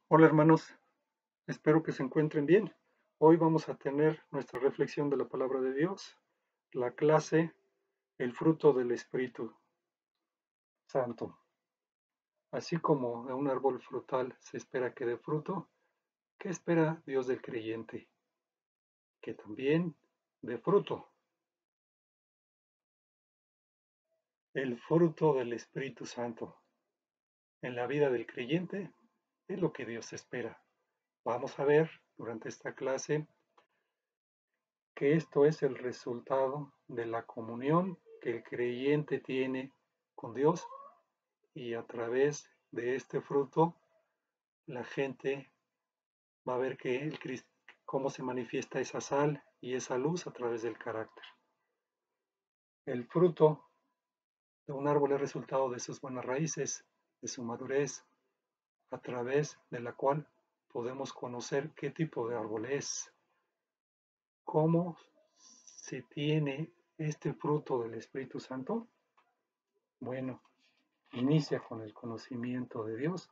Hola hermanos, espero que se encuentren bien. Hoy vamos a tener nuestra reflexión de la palabra de Dios, la clase El fruto del Espíritu Santo. Así como de un árbol frutal se espera que dé fruto, ¿qué espera Dios del creyente? Que también dé fruto. El fruto del Espíritu Santo en la vida del creyente es lo que Dios espera. Vamos a ver durante esta clase que esto es el resultado de la comunión que el creyente tiene con Dios y a través de este fruto la gente va a ver que cómo se manifiesta esa sal y esa luz a través del carácter. El fruto de un árbol es resultado de sus buenas raíces, de su madurez, a través de la cual podemos conocer qué tipo de árbol es, cómo se tiene este fruto del Espíritu Santo. Bueno, inicia con el conocimiento de Dios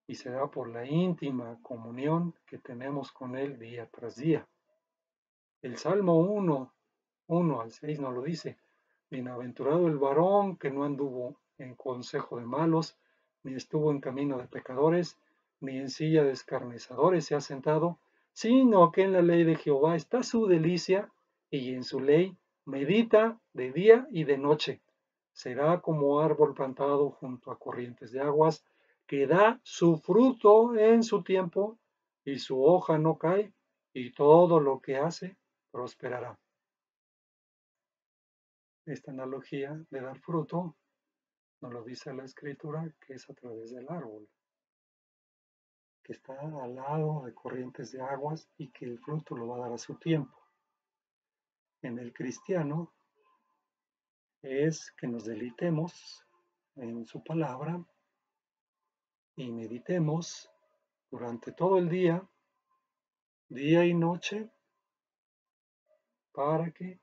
y se da por la íntima comunión que tenemos con Él día tras día. El Salmo 1 al 6 nos lo dice: bienaventurado el varón que no anduvo en consejo de malos, ni estuvo en camino de pecadores, ni en silla de escarnecedores se ha sentado, sino que en la ley de Jehová está su delicia, y en su ley medita de día y de noche. Será como árbol plantado junto a corrientes de aguas, que da su fruto en su tiempo, y su hoja no cae, y todo lo que hace prosperará. Esta analogía de dar fruto nos lo dice la escritura, que es a través del árbol, que está al lado de corrientes de aguas y que el fruto lo va a dar a su tiempo. En el cristiano es que nos deleitemos en su palabra y meditemos durante todo el día y noche, para que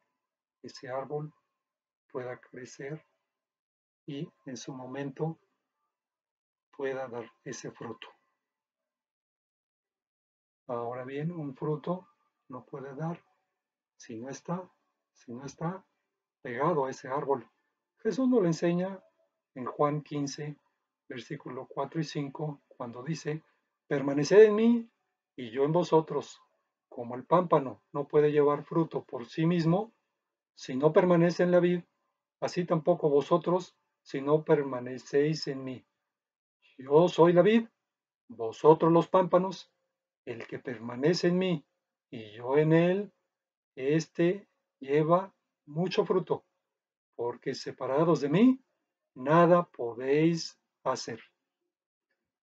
ese árbol pueda crecer y en su momento pueda dar ese fruto. Ahora bien, un fruto no puede dar si no está, si no está pegado a ese árbol. Jesús nos lo enseña en Juan 15, versículo 4 y 5, cuando dice: permaneced en mí y yo en vosotros, como el pámpano no puede llevar fruto por sí mismo si no permanece en la vid, así tampoco vosotros si no permanecéis en mí. Yo soy la vid, vosotros los pámpanos. El que permanece en mí y yo en él, éste lleva mucho fruto, porque separados de mí, nada podéis hacer.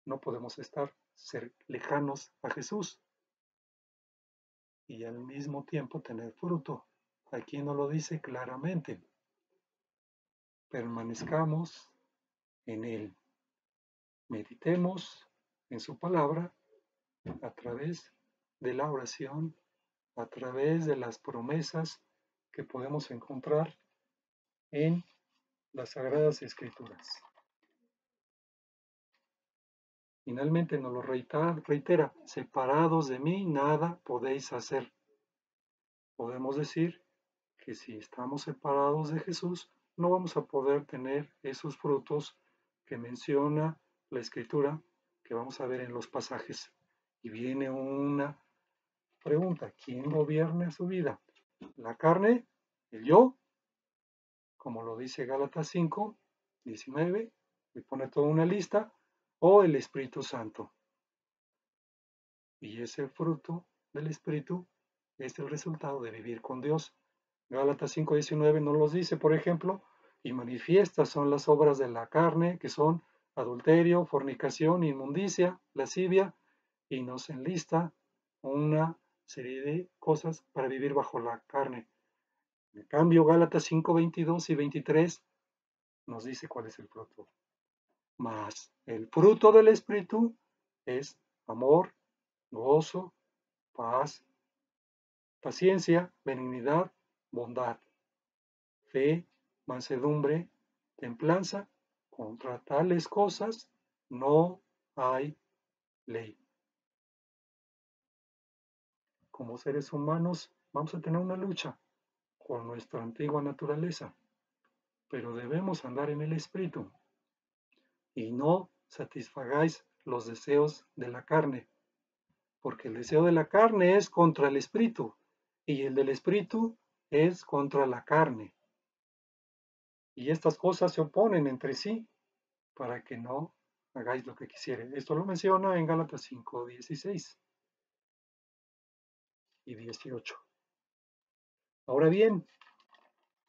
No podemos estar lejanos a Jesús y al mismo tiempo tener fruto. Aquí nos lo dice claramente: permanezcamos en él, meditemos en su palabra a través de la oración, a través de las promesas que podemos encontrar en las Sagradas Escrituras. Finalmente nos lo reitera: separados de mí nada podéis hacer. Podemos decir que si estamos separados de Jesús, no vamos a poder tener esos frutos que menciona la Escritura, que vamos a ver en los pasajes. Y viene una pregunta: ¿quién gobierna su vida? ¿La carne? ¿El yo? Como lo dice Gálatas 5, 19, y pone toda una lista, o el Espíritu Santo. Y ese fruto del Espíritu es el resultado de vivir con Dios. Gálatas 5:19 nos los dice, por ejemplo: y manifiestas son las obras de la carne, que son adulterio, fornicación, inmundicia, lascivia, y nos enlista una serie de cosas para vivir bajo la carne. En cambio, Gálatas 5:22 y 23 nos dice cuál es el fruto. Mas el fruto del Espíritu es amor, gozo, paz, paciencia, benignidad, bondad, fe, mansedumbre, templanza. Contra tales cosas no hay ley. Como seres humanos vamos a tener una lucha con nuestra antigua naturaleza, pero debemos andar en el Espíritu y no satisfagáis los deseos de la carne, porque el deseo de la carne es contra el Espíritu y el del Espíritu es contra la carne. Y estas cosas se oponen entre sí para que no hagáis lo que quisiere. Esto lo menciona en Gálatas 5, 16 y 18. Ahora bien,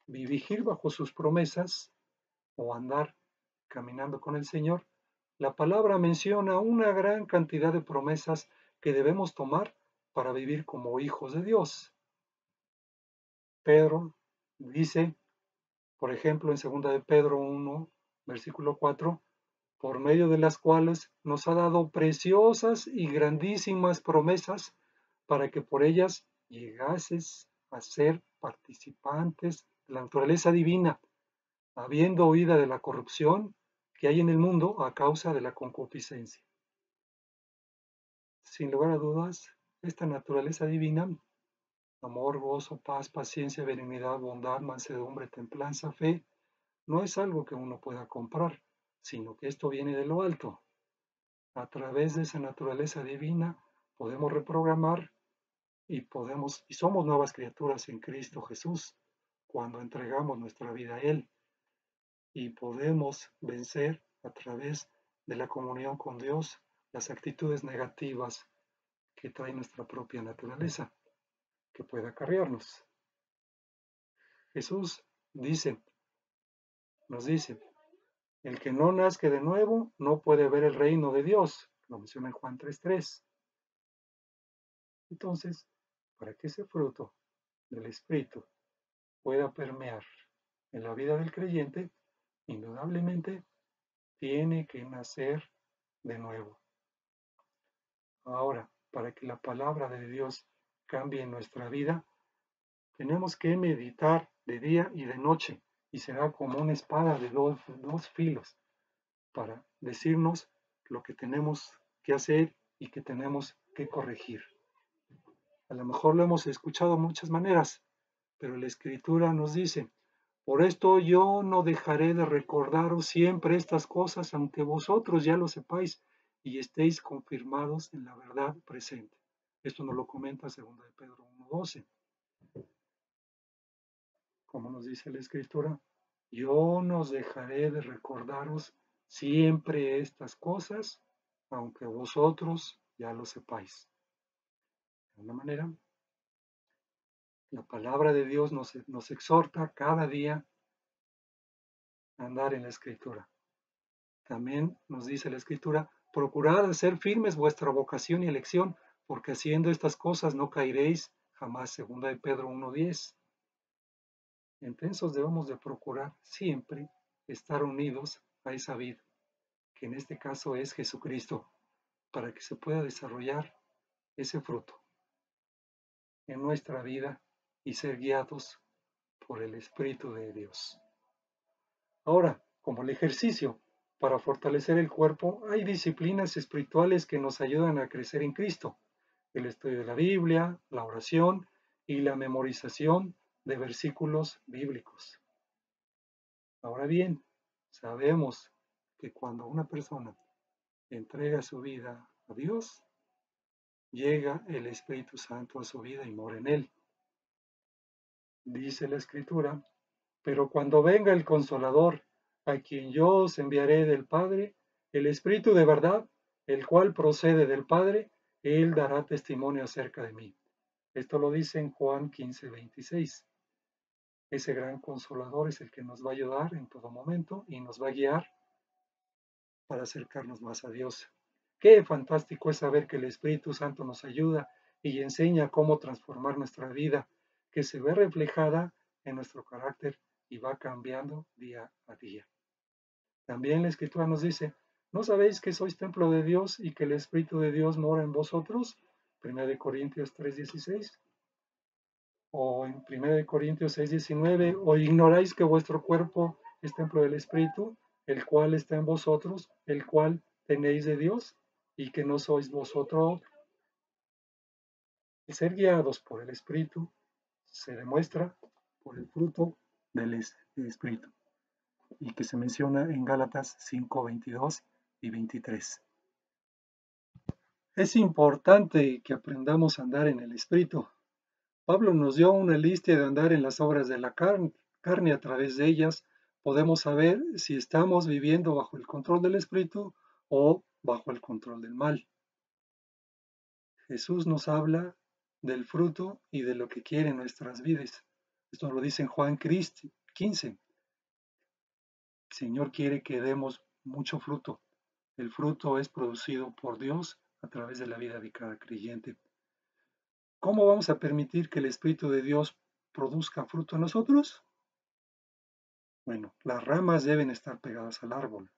vivir bajo sus promesas o andar caminando con el Señor, la palabra menciona una gran cantidad de promesas que debemos tomar para vivir como hijos de Dios. Pedro dice, por ejemplo, en 2 de Pedro 1, versículo 4, por medio de las cuales nos ha dado preciosas y grandísimas promesas para que por ellas llegases a ser participantes de la naturaleza divina, habiendo huida de la corrupción que hay en el mundo a causa de la concupiscencia. Sin lugar a dudas, esta naturaleza divina, amor, gozo, paz, paciencia, benignidad, bondad, mansedumbre, templanza, fe, no es algo que uno pueda comprar, sino que esto viene de lo alto. A través de esa naturaleza divina podemos reprogramar y somos nuevas criaturas en Cristo Jesús cuando entregamos nuestra vida a Él, y podemos vencer a través de la comunión con Dios las actitudes negativas que trae nuestra propia naturaleza, que puede acarrearnos. Jesús nos dice, el que no nazque de nuevo no puede ver el reino de Dios. Lo menciona en Juan 3:3. Entonces, para que ese fruto del Espíritu pueda permear en la vida del creyente, indudablemente tiene que nacer de nuevo. Ahora, para que la palabra de Dios cambie en nuestra vida, tenemos que meditar de día y de noche, y será como una espada de dos filos para decirnos lo que tenemos que hacer y que tenemos que corregir. A lo mejor lo hemos escuchado de muchas maneras, pero la Escritura nos dice, por esto yo no dejaré de recordaros siempre estas cosas, aunque vosotros ya lo sepáis y estéis confirmados en la verdad presente. Esto nos lo comenta 2 de Pedro 1:12. Como nos dice la Escritura, yo no dejaré de recordaros siempre estas cosas, aunque vosotros ya lo sepáis. De alguna manera, la palabra de Dios nos exhorta cada día a andar en la Escritura. También nos dice la Escritura, procurad hacer firmes vuestra vocación y elección, porque haciendo estas cosas no caeréis jamás. 2 de Pedro 1:10. Entonces debemos de procurar siempre estar unidos a esa vida, que en este caso es Jesucristo, para que se pueda desarrollar ese fruto en nuestra vida y ser guiados por el Espíritu de Dios. Ahora, como el ejercicio para fortalecer el cuerpo, hay disciplinas espirituales que nos ayudan a crecer en Cristo. El estudio de la Biblia, la oración y la memorización de versículos bíblicos. Ahora bien, sabemos que cuando una persona entrega su vida a Dios, llega el Espíritu Santo a su vida y mora en él. Dice la Escritura, pero cuando venga el Consolador, a quien yo os enviaré del Padre, el Espíritu de verdad, el cual procede del Padre, él dará testimonio acerca de mí. Esto lo dice en Juan 15:26. Ese gran Consolador es el que nos va a ayudar en todo momento y nos va a guiar para acercarnos más a Dios. Qué fantástico es saber que el Espíritu Santo nos ayuda y enseña cómo transformar nuestra vida, que se ve reflejada en nuestro carácter y va cambiando día a día. También la Escritura nos dice, ¿no sabéis que sois templo de Dios y que el Espíritu de Dios mora en vosotros? 1 Corintios 3:16. O en 1 Corintios 6:19, ¿o ignoráis que vuestro cuerpo es templo del Espíritu, el cual está en vosotros, el cual tenéis de Dios? y que no sois vosotros. El ser guiados por el Espíritu se demuestra por el fruto del Espíritu y que se menciona en Gálatas 5, 22 y 23. Es importante que aprendamos a andar en el Espíritu. Pablo nos dio una lista de andar en las obras de la carne. A través de ellas podemos saber si estamos viviendo bajo el control del Espíritu o bajo el control del mal. Jesús nos habla del fruto y de lo que quiere en nuestras vidas. Esto lo dice en Juan 15. El Señor quiere que demos mucho fruto. El fruto es producido por Dios a través de la vida de cada creyente. ¿Cómo vamos a permitir que el Espíritu de Dios produzca fruto en nosotros? Bueno, las ramas deben estar pegadas al árbol.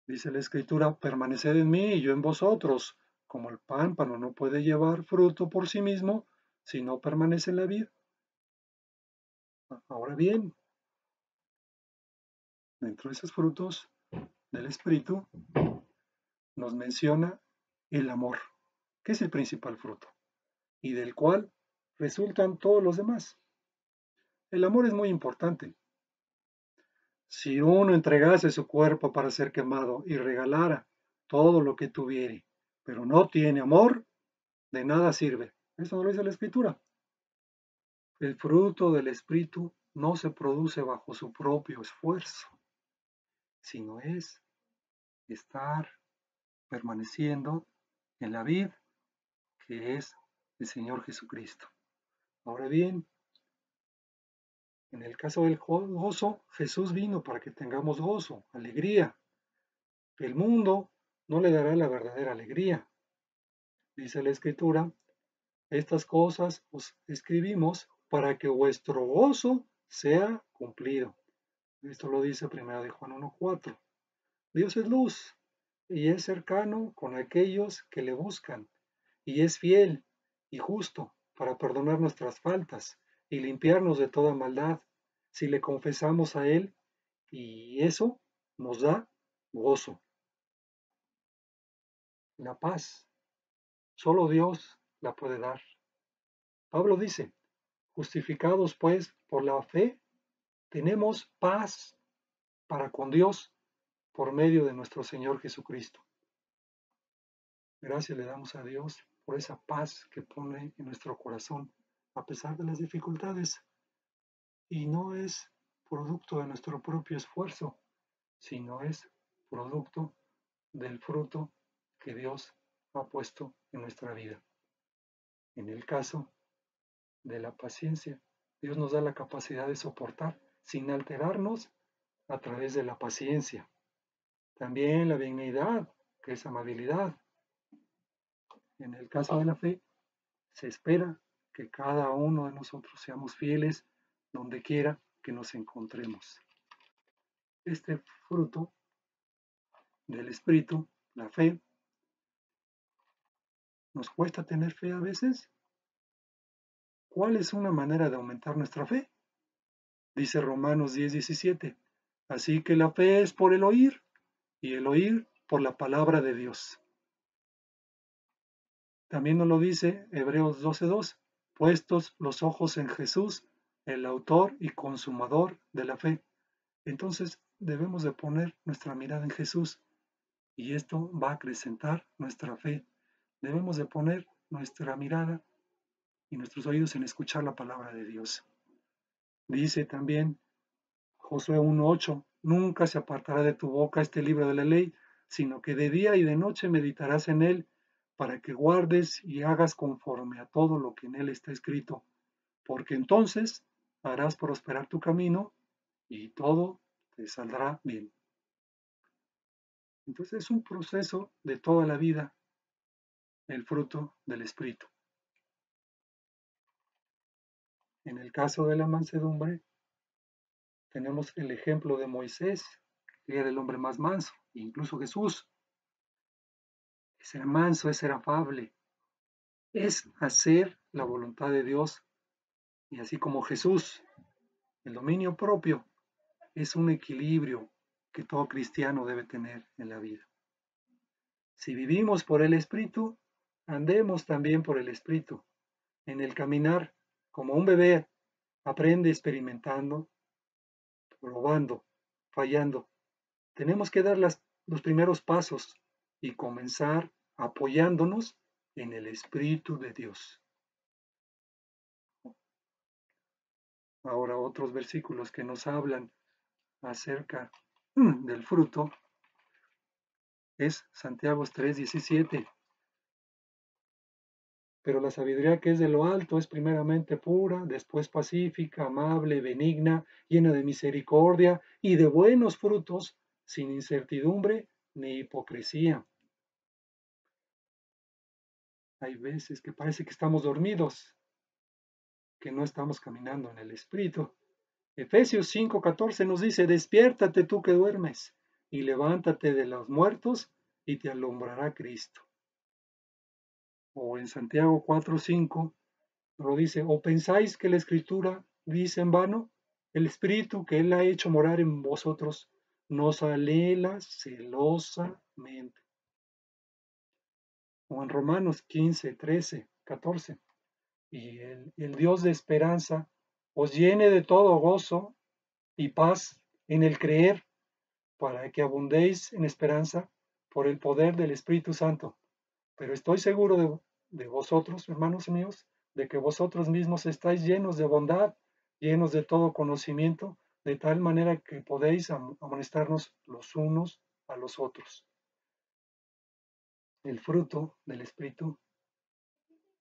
Dice la Escritura, permaneced en mí y yo en vosotros, como el pámpano no puede llevar fruto por sí mismo si no permanece en la vid. Ahora bien, dentro de esos frutos del Espíritu nos menciona el amor, que es el principal fruto, y del cual resultan todos los demás. El amor es muy importante. Si uno entregase su cuerpo para ser quemado y regalara todo lo que tuviere, pero no tiene amor, de nada sirve. Eso no lo dice la Escritura. El fruto del Espíritu no se produce bajo su propio esfuerzo, sino es estar permaneciendo en la vid que es el Señor Jesucristo. Ahora bien, en el caso del gozo, Jesús vino para que tengamos gozo, alegría. El mundo no le dará la verdadera alegría. Dice la Escritura, estas cosas os escribimos para que vuestro gozo sea cumplido. Esto lo dice 1 de Juan 1:4. Dios es luz y es cercano con aquellos que le buscan y es fiel y justo para perdonar nuestras faltas y limpiarnos de toda maldad si le confesamos a Él, y eso nos da gozo. La paz, solo Dios la puede dar. Pablo dice, justificados pues por la fe, tenemos paz para con Dios por medio de nuestro Señor Jesucristo. Gracias le damos a Dios por esa paz que pone en nuestro corazón a pesar de las dificultades. Y no es producto de nuestro propio esfuerzo, sino es producto del fruto que Dios ha puesto en nuestra vida. En el caso de la paciencia, Dios nos da la capacidad de soportar sin alterarnos a través de la paciencia. También la benignidad, que es amabilidad. En el caso de la fe, se espera que cada uno de nosotros seamos fieles donde quiera que nos encontremos. Este fruto del Espíritu, la fe, ¿nos cuesta tener fe a veces? ¿Cuál es una manera de aumentar nuestra fe? Dice Romanos 10:17. Así que la fe es por el oír y el oír por la palabra de Dios. También nos lo dice Hebreos 12:2. Puestos los ojos en Jesús, el autor y consumador de la fe. Entonces debemos de poner nuestra mirada en Jesús y esto va a acrecentar nuestra fe. Debemos de poner nuestra mirada y nuestros oídos en escuchar la palabra de Dios. Dice también Josué 1:8, nunca se apartará de tu boca este libro de la ley, sino que de día y de noche meditarás en él, para que guardes y hagas conforme a todo lo que en él está escrito, porque entonces harás prosperar tu camino y todo te saldrá bien. Entonces es un proceso de toda la vida, el fruto del Espíritu. En el caso de la mansedumbre, tenemos el ejemplo de Moisés, que era el hombre más manso, incluso Jesús. Es ser manso, es ser afable, es hacer la voluntad de Dios. Y así como Jesús, el dominio propio es un equilibrio que todo cristiano debe tener en la vida. Si vivimos por el Espíritu, andemos también por el Espíritu. En el caminar, como un bebé, aprende experimentando, probando, fallando. Tenemos que dar los primeros pasos y comenzar apoyándonos en el Espíritu de Dios. Ahora otros versículos que nos hablan acerca del fruto es Santiago 3:17. Pero la sabiduría que es de lo alto es primeramente pura, después pacífica, amable, benigna, llena de misericordia y de buenos frutos, sin incertidumbre ni hipocresía. Hay veces que parece que estamos dormidos, que no estamos caminando en el Espíritu. Efesios 5:14 nos dice, despiértate tú que duermes y levántate de los muertos y te alumbrará Cristo. O en Santiago 4:5 lo dice, o pensáis que la Escritura dice en vano, el Espíritu que Él ha hecho morar en vosotros nos anhela celosamente. O en Romanos 15:13-14, y el Dios de esperanza os llene de todo gozo y paz en el creer, para que abundéis en esperanza por el poder del Espíritu Santo. Pero estoy seguro de vosotros, hermanos míos, de que vosotros mismos estáis llenos de bondad, llenos de todo conocimiento, de tal manera que podéis amonestarnos los unos a los otros. El fruto del Espíritu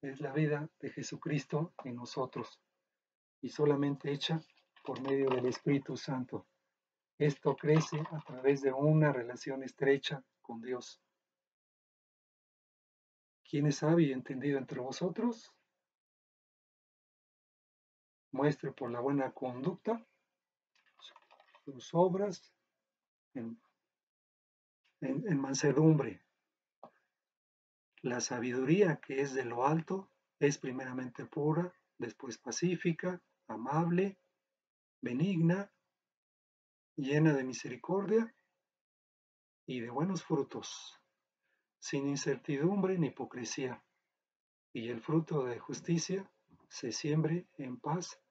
es la vida de Jesucristo en nosotros y solamente hecha por medio del Espíritu Santo. Esto crece a través de una relación estrecha con Dios. ¿Quién es sabio y entendido entre vosotros? Muestre por la buena conducta sus obras en mansedumbre. La sabiduría que es de lo alto es primeramente pura, después pacífica, amable, benigna, llena de misericordia y de buenos frutos, sin incertidumbre ni hipocresía. Y el fruto de justicia se siembre en paz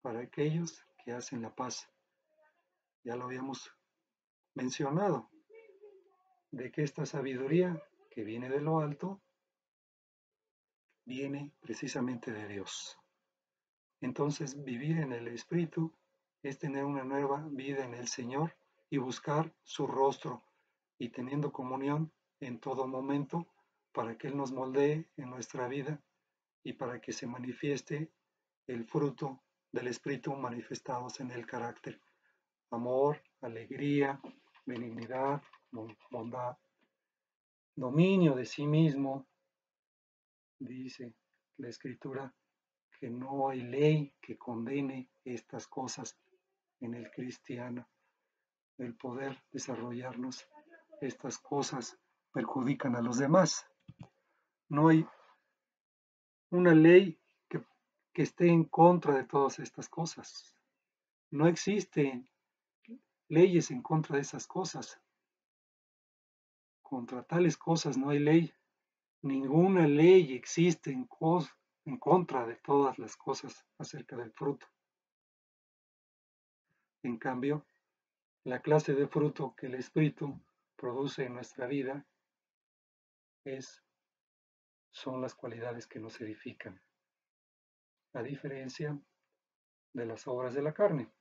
para aquellos que hacen la paz. Ya lo habíamos mencionado, de que esta sabiduría que viene de lo alto viene precisamente de Dios. Entonces, vivir en el Espíritu es tener una nueva vida en el Señor y buscar su rostro y teniendo comunión en todo momento para que Él nos moldee en nuestra vida y para que se manifieste el fruto del Espíritu manifestados en el carácter. Amor, alegría, benignidad, bondad, dominio de sí mismo. Dice la Escritura que no hay ley que condene estas cosas en el cristiano. El poder desarrollarnos, estas cosas perjudican a los demás. No hay una ley que esté en contra de todas estas cosas. No existen leyes en contra de esas cosas. Contra tales cosas no hay ley. Ninguna ley existe en contra de todas las cosas acerca del fruto. En cambio, la clase de fruto que el Espíritu produce en nuestra vida son las cualidades que nos edifican, a diferencia de las obras de la carne.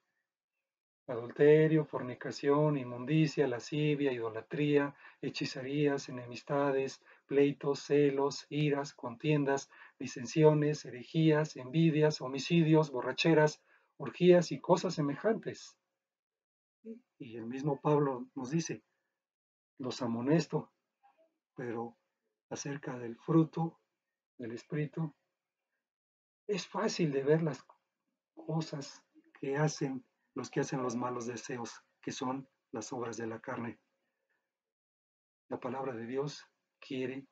Adulterio, fornicación, inmundicia, lascivia, idolatría, hechizarías, enemistades, pleitos, celos, iras, contiendas, disensiones, herejías, envidias, homicidios, borracheras, orgías y cosas semejantes. Y el mismo Pablo nos dice, los amonesto, pero acerca del fruto del Espíritu, es fácil de ver las cosas que hacen los que hacen los malos deseos, que son las obras de la carne. La palabra de Dios quiere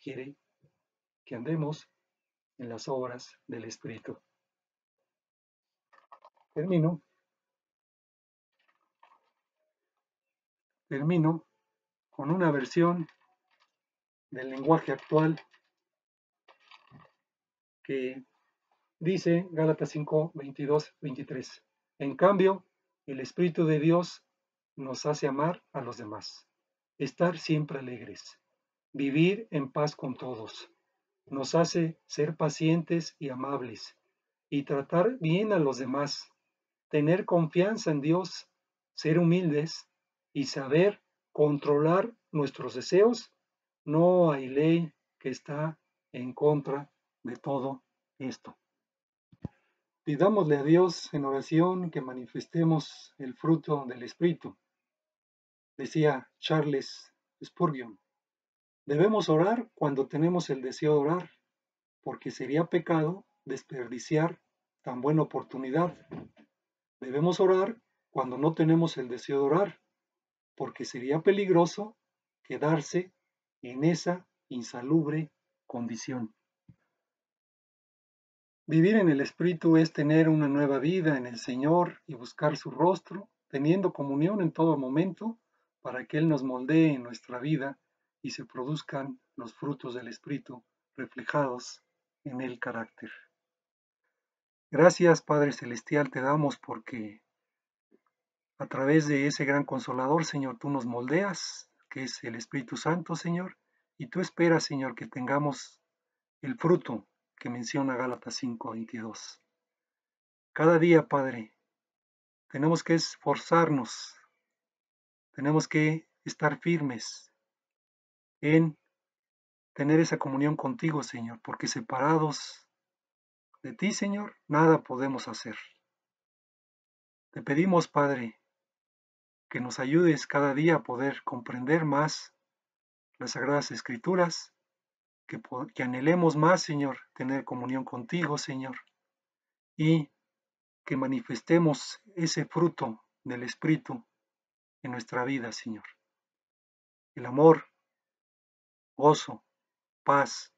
que andemos en las obras del Espíritu. Termino con una versión del lenguaje actual que dice Gálatas 5, 22, 23. En cambio, el Espíritu de Dios nos hace amar a los demás, estar siempre alegres, vivir en paz con todos. Nos hace ser pacientes y amables y tratar bien a los demás, tener confianza en Dios, ser humildes y saber controlar nuestros deseos. No hay ley que está en contra de todo esto. Pidámosle a Dios en oración que manifestemos el fruto del Espíritu. Decía Charles Spurgeon, debemos orar cuando tenemos el deseo de orar, porque sería pecado desperdiciar tan buena oportunidad. Debemos orar cuando no tenemos el deseo de orar, porque sería peligroso quedarse en esa insalubre condición. Vivir en el Espíritu es tener una nueva vida en el Señor y buscar su rostro, teniendo comunión en todo momento para que Él nos moldee en nuestra vida y se produzcan los frutos del Espíritu reflejados en el carácter. Gracias, Padre Celestial, te damos porque a través de ese gran consolador, Señor, tú nos moldeas, que es el Espíritu Santo, Señor, y tú esperas, Señor, que tengamos el fruto que menciona Gálatas 5:22. Cada día, Padre, tenemos que esforzarnos, tenemos que estar firmes en tener esa comunión contigo, Señor, porque separados de ti, Señor, nada podemos hacer. Te pedimos, Padre, que nos ayudes cada día a poder comprender más las Sagradas Escrituras, que anhelemos más, Señor, tener comunión contigo, Señor, y que manifestemos ese fruto del Espíritu en nuestra vida, Señor. El amor, gozo, paz,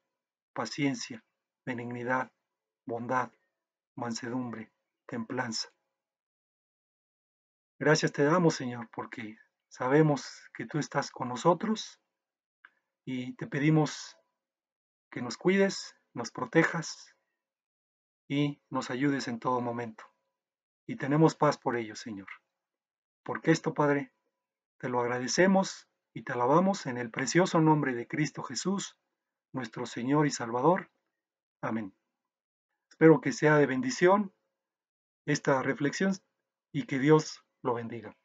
paciencia, benignidad, bondad, mansedumbre, templanza. Gracias te damos, Señor, porque sabemos que tú estás con nosotros y te pedimos que nos cuides, nos protejas y nos ayudes en todo momento. Y tenemos paz por ello, Señor. Porque esto, Padre, te lo agradecemos y te alabamos en el precioso nombre de Cristo Jesús, nuestro Señor y Salvador. Amén. Espero que sea de bendición esta reflexión y que Dios lo bendiga.